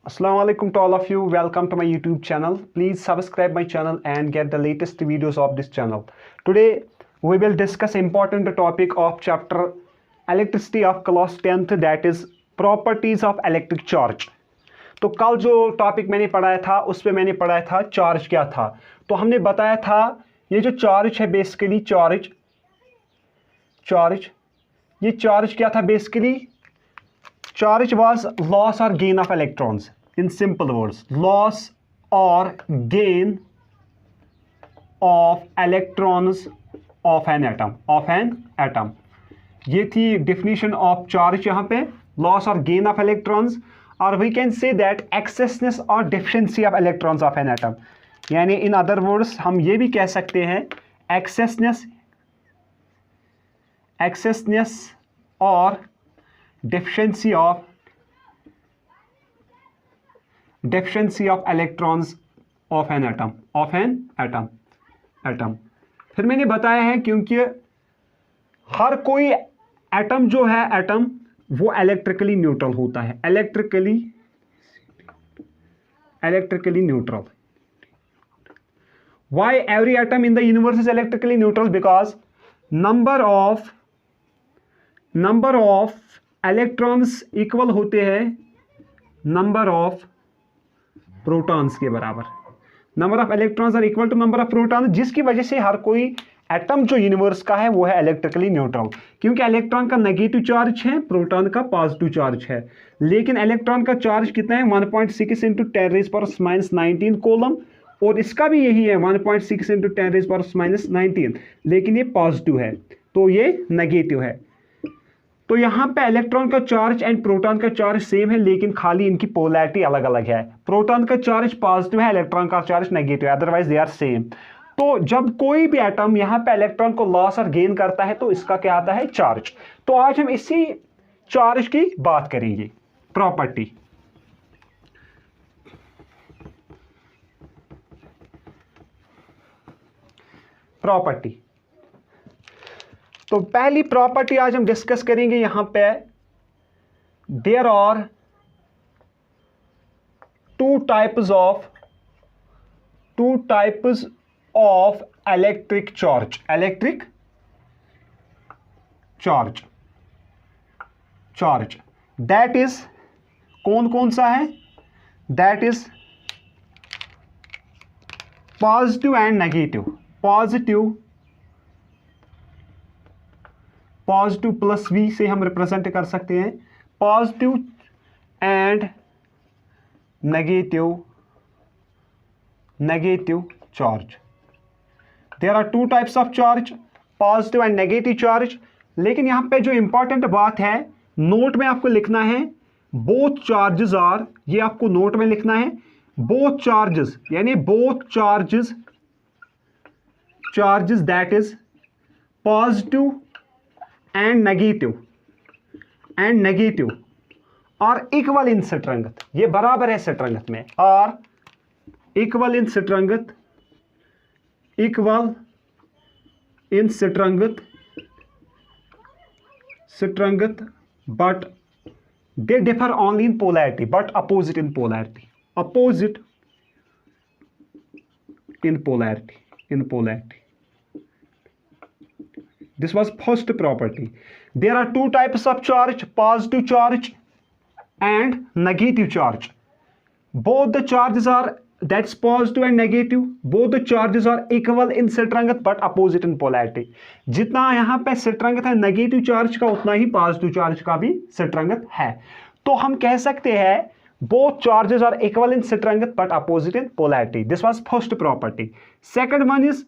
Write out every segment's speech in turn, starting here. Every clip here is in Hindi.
Assalamu alaikum to all of you. Welcome to my YouTube channel. Please subscribe my channel and get the latest videos of this channel. Today we will discuss important topic of chapter electricity of class 10th, that is properties of electric charge. तो कल जो टॉपिक मैंने पढ़ाया था उस पे मैंने पढ़ाया था चार्ज क्या था। तो हमने बताया था ये जो चार्ज है बेसिकली ये चार्ज क्या था basically. Charge was loss or gain of electrons. In simple words, loss or gain of electrons of an atom. ये थी definition of charge यहाँ पे, loss or gain of electrons, or we can say that excessness or deficiency of electrons of an atom. यानी in other words हम ये भी कह सकते हैं excessness or deficiency of electrons of an atom. फिर मैंने बताया है क्योंकि हर कोई एटम जो है वो इलेक्ट्रिकली न्यूट्रल होता है, electrically neutral. Why every atom in the universe is electrically neutral? Because number of electrons equal होते हैं नंबर ऑफ प्रोटॉन्स के बराबर। Number of electrons are equal to number of protons, जिसकी वजह से हर कोई एटम जो यूनिवर्स का है वो है इलेक्ट्रिकली न्यूट्रल। क्योंकि इलेक्ट्रॉन का नेगेटिव चार्ज है, प्रोटॉन का पॉजिटिव चार्ज है। लेकिन इलेक्ट्रॉन का चार्ज कितना है 1.6 इंटू 10⁻⁻19 कोलम, और इसका भी यही है 1.6 इंटू 10⁻⁻19, लेकिन ये पॉजिटिव है तो ये नेगेटिव है। तो यहाँ पे इलेक्ट्रॉन का चार्ज एंड प्रोटॉन का चार्ज सेम है, लेकिन खाली इनकी पोलैरिटी अलग अलग है। प्रोटॉन का चार्ज पॉजिटिव है, इलेक्ट्रॉन का चार्ज नेगेटिव है, अदरवाइज दे आर सेम। तो जब कोई भी एटम यहाँ पे इलेक्ट्रॉन को लॉस और गेन करता है तो इसका क्या आता है चार्ज। तो आज हम इसी चार्ज की बात करेंगे। प्रॉपर्टी तो पहली प्रॉपर्टी आज हम डिस्कस करेंगे यहां पे, there are two types of electric charge that is कौन सा है, that is positive and negative. Positive plus वी से हम रिप्रेजेंट कर सकते हैं, positive and negative charge. There are two types of charge, positive and negative charge. लेकिन यहां पे जो इंपॉर्टेंट बात है, नोट में आपको लिखना है बोथ चार्जेस आर, ये आपको नोट में लिखना है बोथ चार्जेस, यानी both charges that is positive and negative और इक्वल इन स्ट्रेंथ, ये बराबर है स्ट्रेंथ में, और equal in strength but they differ only in polarity, but opposite in polarity. This was first property. There are two types of charge, positive charge and negative charge. Both the charges are, that's positive and negative, both the charges are equal in strength but opposite in polarity. जितना यहाँ पे strength है नेगेटिव चार्ज का, उतना ही पॉजिटिव चार्ज का भी strength है। तो हम कह सकते हैं both charges are equal in strength but opposite in polarity. This was first property. Second one is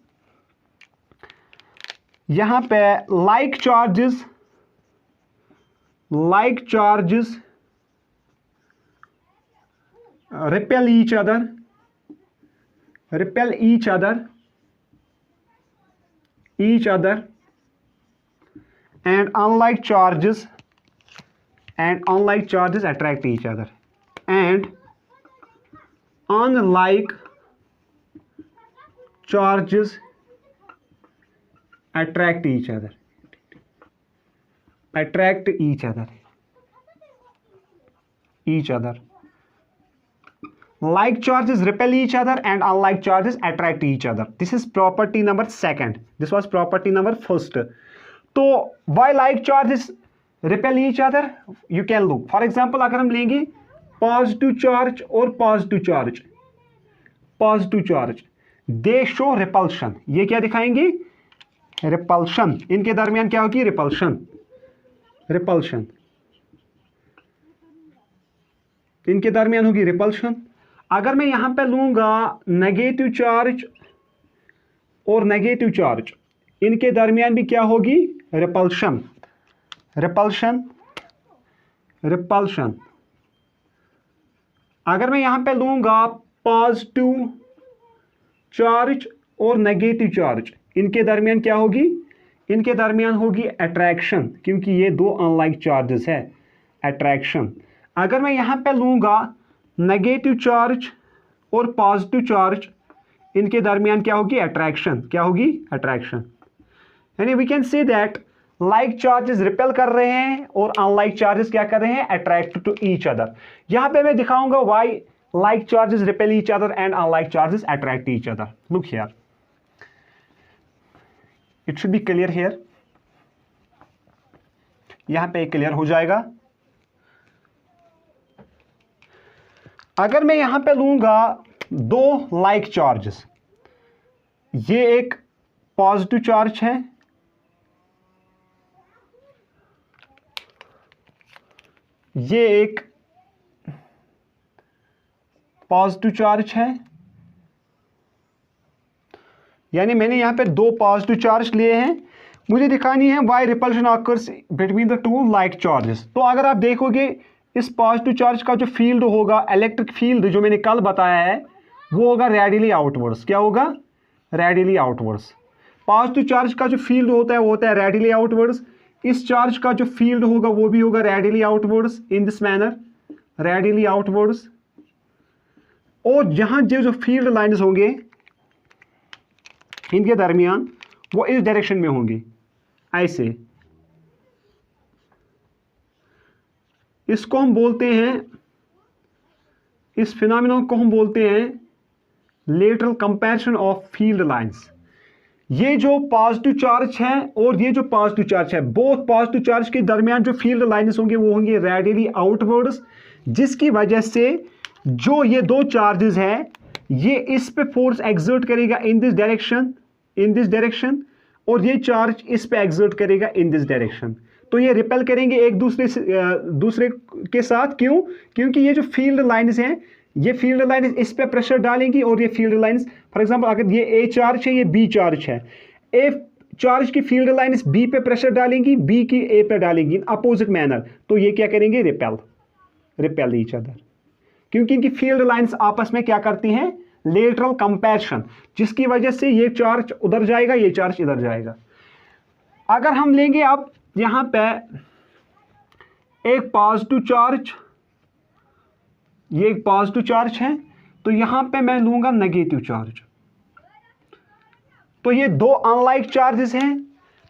यहां पे like charges repel each other and unlike charges attract each other, and unlike charges attract each other. like charges repel each other and unlike charges attract each other. This is property number second. This was property number first. तो why like charges repel each other? You can look. For example, अगर हम लेंगे positive charge और positive charge, they show repulsion. ये क्या दिखाएंगे? Repulsion. इनके दरमियान क्या होगी? Repulsion. इनके दरमियान होगी रिपल्शन. अगर मैं यहां पे लूंगा नेगेटिव चार्ज और नेगेटिव चार्ज, इनके दरमियान भी क्या होगी? रिपल्शन. अगर मैं यहां पे लूंगा पॉजिटिव चार्ज और नेगेटिव चार्ज, इनके दरमियान क्या होगी? इनके दरमियान होगी अट्रैक्शन, क्योंकि ये दो अनलाइक चार्जेस है. अट्रैक्शन. अगर मैं यहां पे लूंगा नेगेटिव चार्ज और पॉजिटिव चार्ज, इनके दरमियान क्या होगी? अट्रैक्शन. क्या होगी? अट्रैक्शन. यानी we can say that like charges repel कर रहे हैं और अनलाइक चार्जेस क्या कर रहे हैं? Attract to each other. यहां पे मैं दिखाऊंगा why like charges repel each other and unlike charges attract each other. Look here, it should be clear here. यहां पे क्लियर हो जाएगा. अगर मैं यहां पे लूंगा दो लाइक चार्जेस, ये एक पॉजिटिव चार्ज है, ये एक पॉजिटिव चार्ज है, यानी मैंने यहां पे दो पॉजिटिव चार्ज लिए हैं. मुझे दिखानी है why repulsion occurs between the two like charges. तो अगर आप देखोगे इस पॉजिटिव चार्ज का जो फील्ड होगा, इलेक्ट्रिक फील्ड जो मैंने कल बताया है, वो होगा रेडियली आउटवर्ड्स. क्या होगा? Radially outwards. पॉजिटिव चार्ज का जो फील्ड होता है वो होता है रेडियली आउटवर्ड्स. इस चार्ज का जो फील्ड होगा वो भी होगा radially outwards. In this manner, radially outwards. और जहां जो फील्ड लाइंस होंगे इनके दरमियान, वो इस डायरेक्शन में होंगी, ऐसे. इसको हम बोलते हैं, इस फिनोमेनन को हम बोलते हैं lateral comparison of field lines. ये जो पॉजिटिव चार्ज है और ये जो पॉजिटिव चार्ज है, बोथ पॉजिटिव चार्ज के दरमियान जो फील्ड लाइंस होंगे वो होंगे रेडियली आउटवर्ड्स, जिसकी वजह से जो ये दो चार्जेस है, ये इस पे फोर्स एक्सर्ट करेगा इन दिस डायरेक्शन, और ये चार्ज इस पे एक्सर्ट करेगा इन दिस डायरेक्शन. तो ये रिपेल करेंगे एक दूसरे के साथ. क्यों? क्योंकि ये जो फील्ड लाइंस हैं, ये फील्ड लाइंस इस पे प्रेशर डालेंगी और ये फील्ड लाइंस, फॉर एग्जांपल अगर ये ए चार्ज है, ये बी चार्ज है, ए चार्ज की फील्ड लाइंस बी पे प्रेशर डालेंगी, बी की ए पे डालेंगी इन अपोजिट मैनर. तो ये क्या करेंगे? रिपेल ईच अदर, क्योंकि इनकी फील्ड लाइंस आपस में क्या करती हैं? लेटरल कंपैरिजन, जिसकी वजह से ये चार्ज उधर जाएगा, ये चार्ज इधर जाएगा. अगर हम लेंगे अब यहां पे एक पॉजिटिव चार्ज, ये एक पॉजिटिव चार्ज है, तो यहां पे मैं लूंगा नेगेटिव चार्ज. तो ये दो अनलाइक चार्जेस हैं.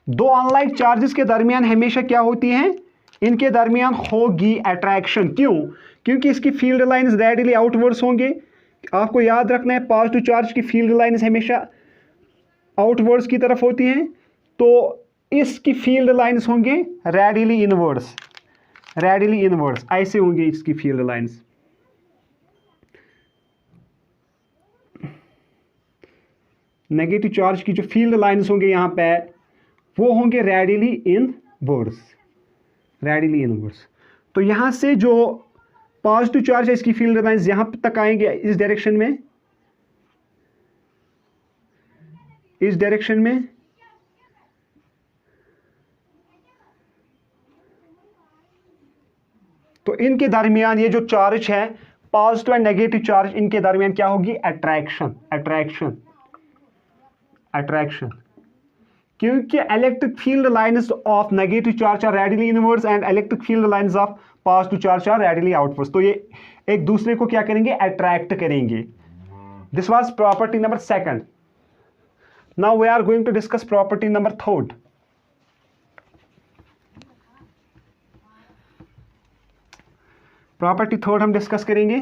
दो अनलाइक चार्जेस के दरमियान हमेशा क्या होती हैं? इनके दरमियान होगी अट्रैक्शन. क्यों? क्योंकि इसकी फील्ड लाइंस रेडियली आउटवर्ड्स होंगे. आपको याद रखना है पॉजिटिव चार्ज की फील्ड लाइंस हमेशा आउटवर्ड्स की तरफ होती हैं, तो इसकी फील्ड लाइंस होंगे रेडियली इनवर्ड्स. ऐसे होंगे इसकी फील्ड लाइंस. नेगेटिव चार्ज की जो फील्ड लाइंस होंगे यहां पे, वो होंगे रेडियली इनवर्ड्स. तो यहां से जो पॉजिटिव चार्ज है, इसकी फील्ड लाइंस यहां तक आएंगे, इस डायरेक्शन में, तो इनके दरमियान ये जो चार्ज है, पॉजिटिव एंड नेगेटिव चार्ज, इनके दरमियान क्या होगी? अट्रैक्शन. क्योंकि electric field lines of negative charge are radially inwards and electric field lines of positive charge are radially outwards. तो ये एक दूसरे को क्या करेंगे? अट्रैक्ट करेंगे. This was property number second. Now we are going to discuss property number third. Property third हम डिस्कस करेंगे.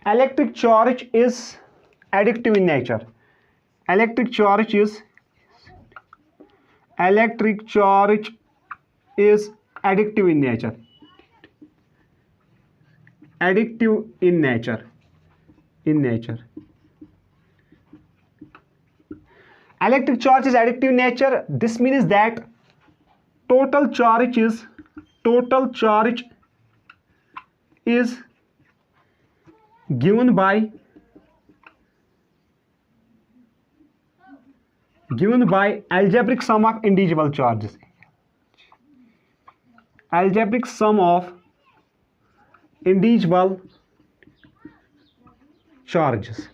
electric charge is additive in nature. Electric charge is additive in nature. Additive in nature. Electric charge is additive in nature. This means that total charge is given by algebraic sum of individual charges. Algebraic sum of individual charges.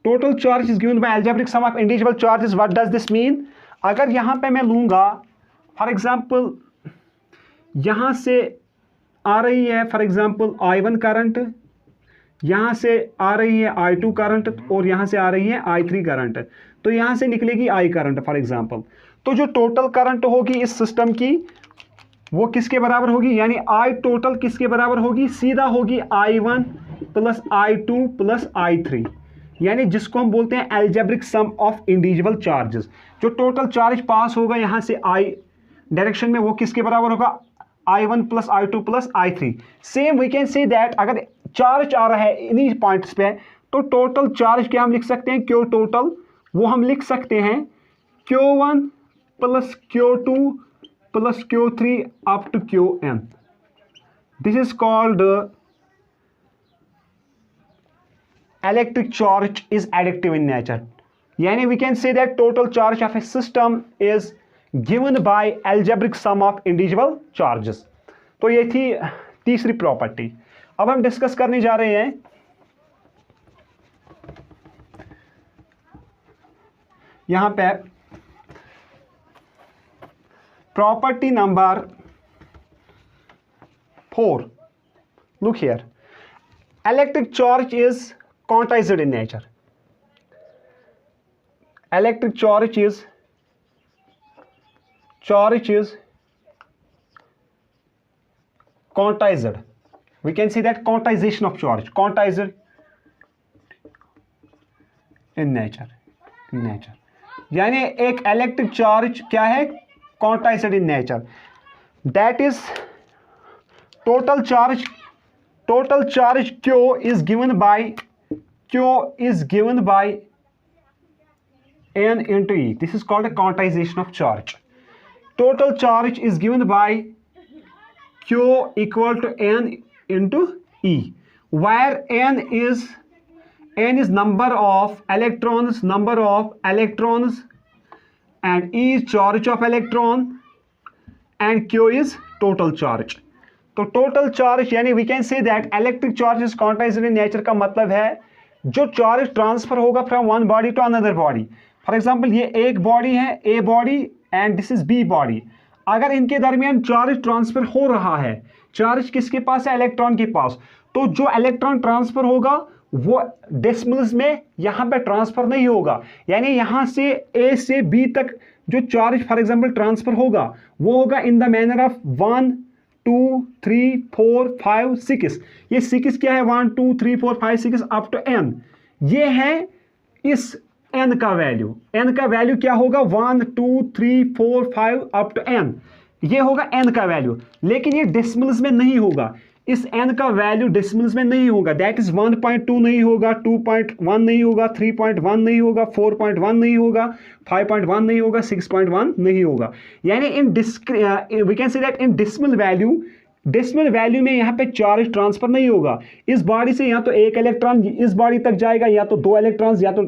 Total charge is given by algebraic sum of individual charges. What does this mean? अगर यहाँ पे मैं लूँगा फॉर एग्जाम्पल, यहाँ से आ रही है फॉर एग्जाम्पल I1 करंट, यहाँ से आ रही है I2 करंट और यहाँ से आ रही है I3 करंट, तो यहाँ से निकलेगी I करंट फॉर एग्जाम्पल। तो जो टोटल करंट होगी इस सिस्टम की वो किसके बराबर होगी, यानी I टोटल किसके बराबर होगी, सीधा होगी I1 plus I2 plus I3, यानी जिसको हम बोलते हैं algebraic sum of individual charges. जो टोटल चार्ज पास होगा यहाँ से I डायरेक्शन में वो किसके बराबर होगा, I1 plus I2 plus I3। Same we can say that अगर चार्ज आ रहा है इन्हीं पॉइंट्स पे तो टोटल चार्ज क्या हम लिख सकते हैं, Q टोटल, वो हम लिख सकते हैं Q1 plus Q2 plus Q3 up to Qn। This is called electric charge is additive in nature. Yani we can say that total charge of a system is given by algebraic sum of individual charges. तो ये थी तीसरी प्रॉपर्टी। अब हम डिस्कस करने जा रहे हैं यहां पे property number 4. Look here, electric charge is quantized in nature. Electric charge is quantized. We can see that quantization of charge, quantized in nature. यानी एक इलेक्ट्रिक चार्ज क्या है, quantized in nature. That is total charge Q is given by N into E. This is called a quantization of charge. Total charge is given by Q equal to N into E, where N is number of electrons, and E is charge of electron, and Q is total charge. तो टोटल चार्ज यानी we can say that electric charge is quantized in nature का मतलब है जो चार्ज ट्रांसफर होगा from one body to another body. For example ये एक बॉडी है, A body, and this is B body. अगर इनके दरमियान चार्ज ट्रांसफर हो रहा है, चार्ज किसके पास है, इलेक्ट्रॉन के पास, तो जो इलेक्ट्रॉन ट्रांसफर होगा वो डेसिमल्स में यहाँ पे ट्रांसफर नहीं होगा, यानी यहाँ से ए से बी तक जो चार्ज फॉर एग्जांपल ट्रांसफर होगा वो होगा इन द मैनर ऑफ 1 2 3 4 5 6। ये 6 क्या है, 1 2 3 4 5 6 अप टू n। ये है इस n का वैल्यू। n का वैल्यू क्या होगा, 1 2 3 4 5 अप टू n। ये होगा n का वैल्यू, लेकिन ये डेसिमल्स में नहीं होगा। इस n का वैल्यू डेसिमल्स में नहीं होगा। दैट इज 1.2 नहीं होगा, 2.1 नहीं होगा, 3.1 नहीं होगा, 4.1 नहीं होगा, 5.1 नहीं होगा, 6.1 नहीं होगा। यानी इन we can say that in decimal value में यहाँ पे चार्ज ट्रांसफर नहीं होगा। इस बॉडी से या तो एक इलेक्ट्रॉन इस बॉडी तक जाएगा, या तो 2 इलेक्ट्रॉन्स, या तो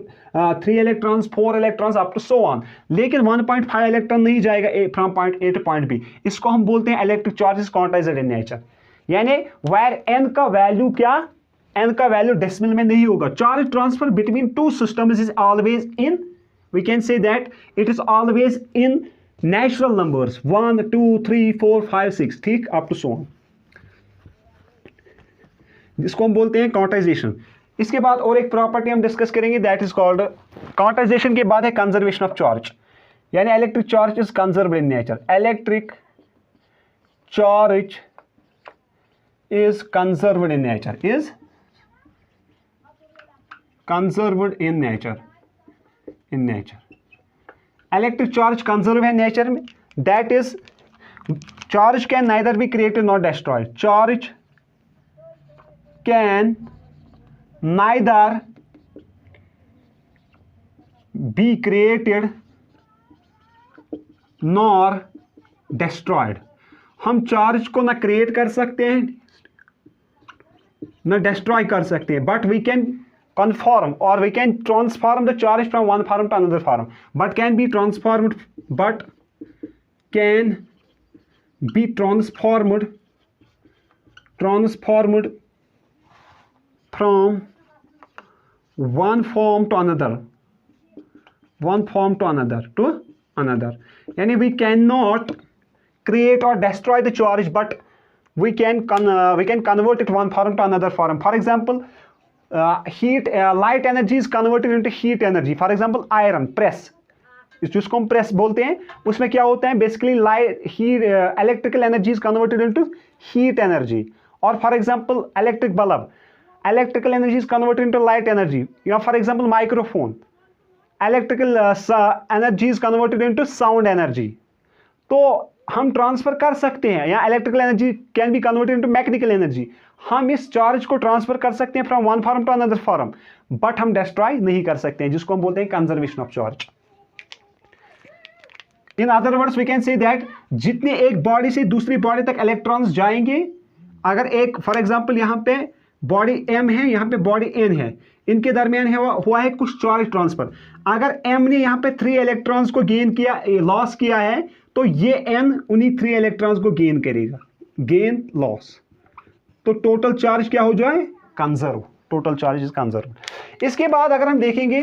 3 electrons, 4 electrons up to so on, लेकिन 1.5 इलेक्ट्रॉन नहीं जाएगा from point A to point B. इसको हम बोलते हैं electric charge is quantized in nature. यानी वायर n का वैल्यू क्या, n का वैल्यू डेसिमल में नहीं होगा। Charge transfer between two systems is always in, we can say that it is always in natural numbers 1 2 3 4 5 6, ठीक, अप टू सो ऑन। जिसको हम बोलते हैं क्वांटाइजेशन। इसके बाद और एक प्रॉपर्टी हम डिस्कस करेंगे, दैट इज कॉल्ड, क्वांटाइजेशन के बाद है कंजर्वेशन ऑफ चार्ज। यानी electric charge is conserved in nature. Electric charge is conserved in nature, is conserved in nature, in nature. Electric charge conserved है nature में, that is charge can neither be created nor destroyed. Charge can neither be created nor destroyed. हम चार्ज को ना क्रिएट कर सकते हैं ना डिस्ट्रॉय कर सकते हैं, but we can conform or we can transform the charge from one form to another form, but can be transformed from one form to another, yani we cannot create or destroy the charge, but we can convert it one form to another form. For example, light energy is converted into heat energy. For example, iron press, जिसको हम प्रेस बोलते हैं, उसमें क्या होता है basically light heat electrical energy is converted into heat energy. और for example electric bulb, electrical energy is converted into light energy. या for example microphone, electrical energy is converted into sound energy. तो हम ट्रांसफर कर सकते हैं, या electrical energy can be converted into mechanical energy. हम इस चार्ज को ट्रांसफर कर सकते हैं from one form to another form, but हम डिस्ट्रॉय नहीं कर सकते हैं, जिसको हम बोलते हैं conservation of charge. In other words we can say that जितने एक बॉडी से दूसरी बॉडी तक इलेक्ट्रॉन्स जाएंगे, अगर एक फॉर एग्जांपल यहां पे बॉडी m है, यहां पे बॉडी n है, इनके दरमियान है हुआ है कुछ चार्ज ट्रांसफर. अगर m ने यहां पे 3 इलेक्ट्रॉन्स को गेन किया, लॉस किया है, तो ये n उन्हीं 3 इलेक्ट्रॉन्स को गेन करेगा, गेन लॉस. तो टोटल चार्ज क्या हो जाए, conserve. Total charge is conserve. इसके बाद अगर हम देखेंगे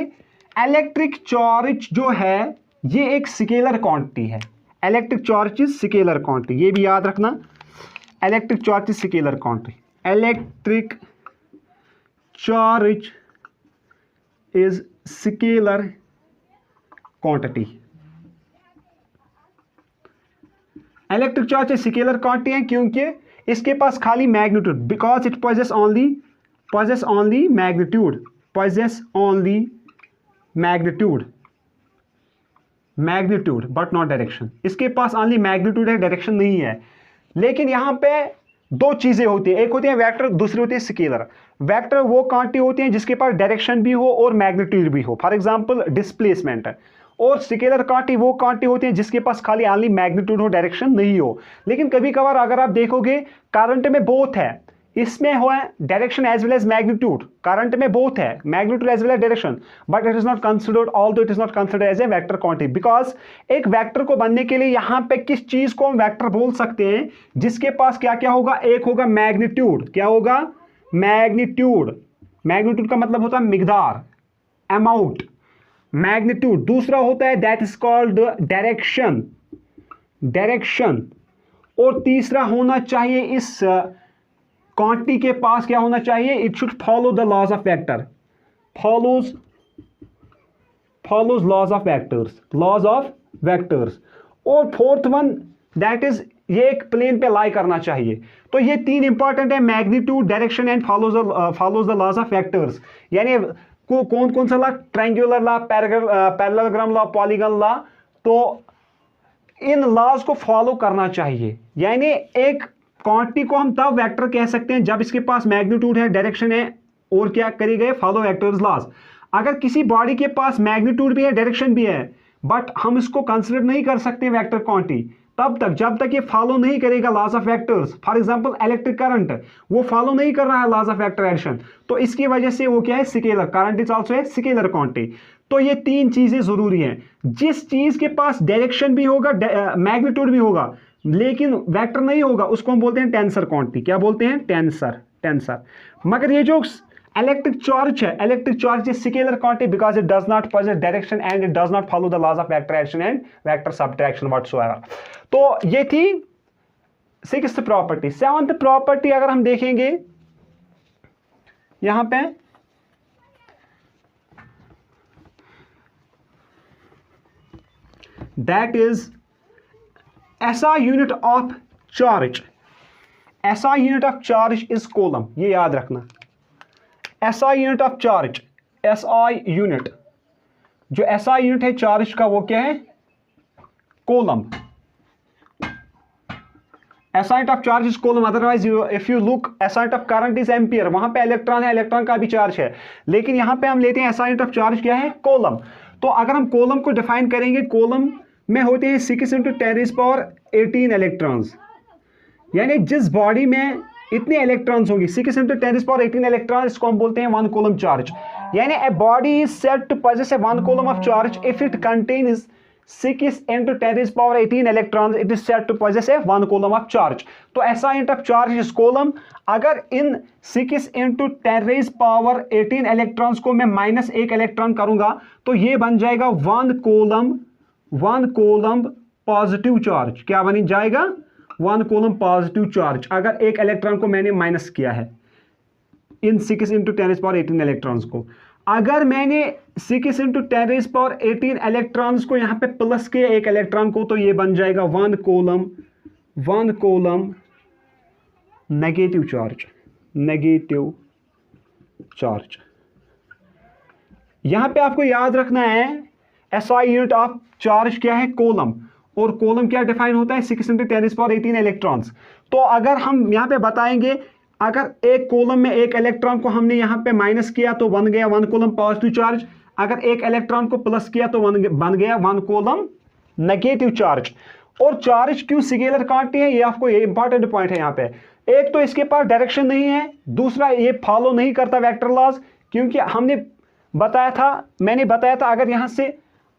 इलेक्ट्रिक चार्ज जो है ये एक स्केलर क्वांटिटी है. Electric charge is scalar quantity, ये भी याद रखना. Electric charge is scalar quantity. Electric charge is scalar quantity. Electric charge एक स्केलर क्वांटिटी है क्योंकि इसके पास खाली magnitude, because it possess only magnitude but not direction. इसके पास ओनली मैग्नीट्यूड है, डायरेक्शन नहीं है. लेकिन यहां पे दो चीजें होती है, एक होती है वेक्टर, दूसरी होती है स्केलर. वेक्टर वो क्वांटिटी होती है जिसके पास डायरेक्शन भी हो और मैग्नीट्यूड भी हो, फॉर एग्जांपल डिस्प्लेसमेंट. और स्केलर क्वांटिटी वो क्वांटिटी होती है जिसके पास खाली ओनली मैग्नीट्यूड हो, डायरेक्शन नहीं हो. लेकिन कभी कभार अगर आप देखोगे करंट में बोथ है, इसमें हो direction as well as magnitude. Current में बोथ है, magnitude as well as direction, but it is not considered, although it is not considered as a vector quantity. Because एक वेक्टर को बनने के लिए यहां पे किस चीज को हम वेक्टर बोल सकते हैं, जिसके पास क्या क्या होगा, एक होगा मैग्नीट्यूड. क्या होगा, मैग्नीट्यूड. मैग्नीट्यूड का मतलब होता है मिकदार, अमाउंट, मैग्नीट्यूड. दूसरा होता है that is called direction, direction. और तीसरा होना चाहिए इस क्वांटिटी के पास क्या होना चाहिए, it should follow the laws of vector, follows laws of vectors. और फोर्थ वन दैट इज ये एक प्लेन पे लाई करना चाहिए. तो ये तीन इंपॉर्टेंट है, magnitude, direction and follows the laws of vectors. यानी कौन कौन सा law, triangular law, parallelogram law, polygon law. तो इन लॉज को फॉलो करना चाहिए. यानी एक क्वांटिटी को हम तब वेक्टर कह सकते हैं जब इसके पास मैग्नीट्यूड है, डायरेक्शन है, और क्या करी गए, फॉलो वेक्टर्स लॉज. अगर किसी बॉडी के पास मैग्नीट्यूड भी है, डायरेक्शन भी है, बट हम इसको कंसिडर नहीं कर सकते वेक्टर क्वांटिटी तब तक जब तक ये फॉलो नहीं करेगा laws of vectors. For example electric current, वो फॉलो नहीं कर रहा है लॉज ऑफ वेक्टर एडिशन, तो इसकी वजह से वो क्या है, scalar. Current is also a scalar quantity. तो ये तीन चीजें जरूरी हैं. जिस चीज के पास डायरेक्शन भी होगा, मैग्नीट्यूड भी होगा, लेकिन वेक्टर नहीं होगा, उसको हम बोलते हैं टेंसर क्वांटिटी. क्या बोलते हैं, टेंसर. मगर ये जो इलेक्ट्रिक चार्ज है, electric charge is scalar quantity because it does not possess direction and it does not follow the laws of vector addition and vector subtraction whatsoever. तो ये थी 6th प्रॉपर्टी. 7th प्रॉपर्टी अगर हम देखेंगे यहां पे, that is SI unit of charge. SI unit of charge is coulomb, ये याद रखना। SI unit of charge, SI unit, जो SI यूनिट है चार्ज का वो क्या है? Coulomb. SI unit of charge is coulomb, otherwise if you look SI unit of current is ampere, वहां पे इलेक्ट्रॉन है, इलेक्ट्रॉन का भी चार्ज है, लेकिन यहां पे हम लेते हैं SI यूनिट ऑफ चार्ज क्या है? कोलम। तो अगर हम कोलम को डिफाइन करेंगे, कोलम में होते हैं 6 × 10⁻18 इलेक्ट्रॉन्स, यानी जिस बॉडी में इतने इलेक्ट्रॉन्स होंगे 6 × 10⁻18 इलेक्ट्रॉन, इसको हम बोलते हैं 1 कूलम चार्ज। यानी a body is said to possess a 1 coulomb of charge if it contains 6 × 10⁻18 electrons, it is said to possess a 1 coulomb of charge. तो SI unit of charge is coulomb. अगर इन 6 × 10⁻18 इलेक्ट्रॉन्स को मैं -1 इलेक्ट्रॉन करूंगा तो ये बन जाएगा 1 कूलम पॉजिटिव चार्ज। क्या बन जाएगा? 1 कूलम पॉजिटिव चार्ज, अगर एक इलेक्ट्रॉन को मैंने माइनस किया है इन 6 × 10⁻18 इलेक्ट्रॉन्स को। अगर मैंने 6 × 10⁻18 इलेक्ट्रॉन्स को यहां पे प्लस किया एक इलेक्ट्रॉन को, तो ये बन जाएगा 1 कूलम नेगेटिव चार्ज। यहां पे आपको याद रखना है SI यूनिट ऑफ चार्ज क्या है? कोलम। और कोलम क्या डिफाइन होता है? 6 × 10⁻18 इलेक्ट्रॉन्स। तो अगर हम यहां पे बताएंगे, अगर एक कॉलम में एक इलेक्ट्रॉन को हमने यहां पे माइनस किया तो बन गया 1 कूलम पॉजिटिव चार्ज, अगर एक इलेक्ट्रॉन को प्लस किया तो बन गया 1 कूलम नेगेटिव चार्ज। और चार्ज क्यों स्केलर क्वांटिटी है, ये आपको ये इंपॉर्टेंट पॉइंट है यहां पे। एक तो इसके पास डायरेक्शन नहीं है, दूसरा ये फॉलो नहीं करता वेक्टर लॉज, क्योंकि मैंने बताया था अगर यहां से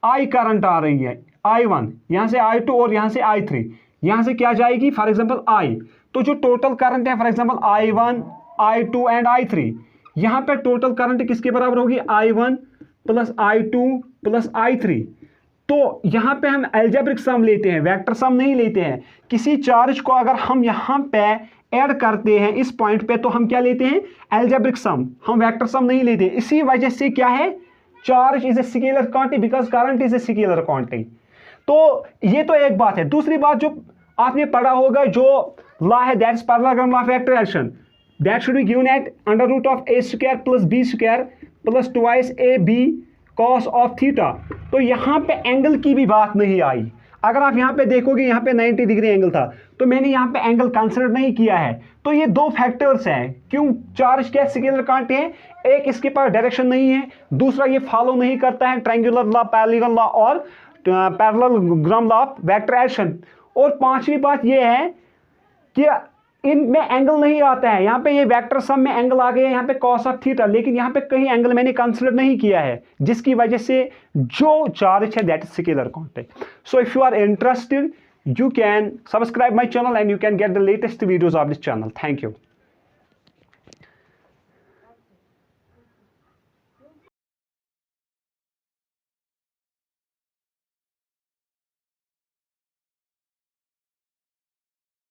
I करंट आ रही है, I1, यहां से I2 और यहां से I3, यहां से क्या जाएगी? फॉर एग्जांपल I, तो जो टोटल करंट है for example I1, I2 and I3, यहां पे टोटल करंट किसके बराबर होगी? I1 + I2 + I3। तो यहां पे हम अलजेब्रिक सम लेते हैं, वेक्टर सम नहीं लेते हैं। किसी चार्ज को अगर हम यहां पे ऐड करते हैं इस पॉइंट पे, तो हम क्या लेते हैं? अलजेब्रिक सम, हम वेक्टर सम नहीं लेते। इसी वजह से क्या है? Charge is a scalar quantity because current is a scalar quantity. तो ये तो एक बात है। दूसरी बात जो आपने पढ़ा होगा, जो लॉ है that is parallelogram law of vector addition, that should be given at √(a² + b² + 2ab cos of theta. तो यहां पे एंगल की भी बात नहीं आई। अगर आप यहां पे देखोगे, यहां पे 90 डिग्री एंगल था, तो मैंने यहां पे एंगल कंसीडर नहीं किया है। तो ये दो फैक्टर्स हैं क्यों चार्ज क्या स्केलर क्वांटिटी है। एक, इसके पास डायरेक्शन नहीं है, दूसरा ये फॉलो नहीं करता है ट्रायंगुलर लॉ, पैरेलल लॉ और parallelogram law of vector addition. और पांचवी बात ये है कि इनमें एंगल नहीं आता है। यहाँ पे ये वेक्टर सम में एंगल आ गया यहाँ पे cos ऑफ थीटा, लेकिन यहाँ पे कहीं एंगल मैंने कंसीडर नहीं किया है, जिसकी वजह से जो चार्ज है that is scalar quantity. So if you are interested, you can subscribe my channel and you can get the latest videos of this channel. Thank you.